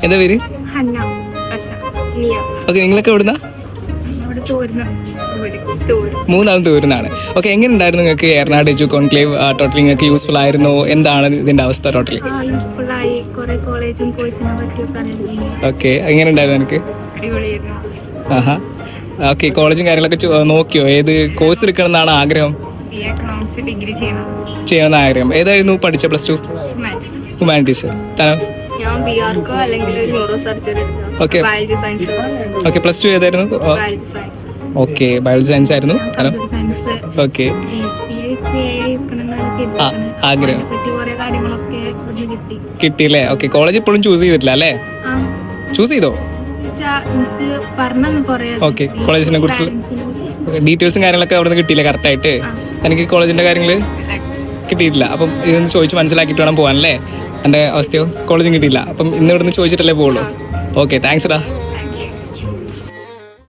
എന്താ പേര്? ഓക്കെ, നിങ്ങളൊക്കെ എവിടുന്നാ? മൂന്നാളും തൂരുന്നാണ്. ഓക്കെ, എങ്ങനെ ഉണ്ടായിരുന്നു നിങ്ങൾക്ക് ഏറനാട് എജു കോൺക്ലേവ്? ടോട്ടലി നിങ്ങൾക്ക് യൂസ്ഫുൾ ആയിരുന്നോ? എന്താണ് ഇതിന്റെ അവസ്ഥ ടോട്ടലി? ഓക്കെ, എങ്ങനെ ഉണ്ടായിരുന്നു എനിക്ക്? ആഹാ, ഓക്കെ. കോളേജും കാര്യങ്ങളൊക്കെ നോക്കിയോ? ഏത് കോഴ്സ് എടുക്കണം എന്നാണ് ആഗ്രഹം? ചെയ്യണമെന്ന് ആഗ്രഹം. ഏതായിരുന്നു പഠിച്ച plus two? Humanities. Okay okay, plus two ഏതായിരുന്നു? ഓക്കെ, ബയോളജി സയൻസ് ആയിരുന്നു. ഓക്കെ, ആഗ്രഹം കിട്ടിയില്ലേ? ഓക്കെ, കോളേജ് ഇപ്പോഴും ചൂസ് ചെയ്തിട്ടില്ല അല്ലേ? ചൂസ് ചെയ്തോ? ഓക്കെ, കോളേജിനെ കുറിച്ച് ഡീറ്റെയിൽസും കാര്യങ്ങളൊക്കെ അവിടെ നിന്ന് കിട്ടിയില്ലേ കറക്റ്റായിട്ട്? എനിക്ക് കോളേജിന്റെ കാര്യങ്ങൾ കിട്ടിയിട്ടില്ല. അപ്പം ഇതൊന്ന് ചോദിച്ച് മനസ്സിലാക്കിയിട്ട് വേണം പോകാനല്ലേ? എൻ്റെ അവസ്ഥയോ കോളേജും കിട്ടിയില്ല. അപ്പം ഇന്ന് ഇവിടുന്ന് ചോദിച്ചിട്ടല്ലേ പോകുള്ളൂ. ഓക്കെ, താങ്ക്സ് ഡാ.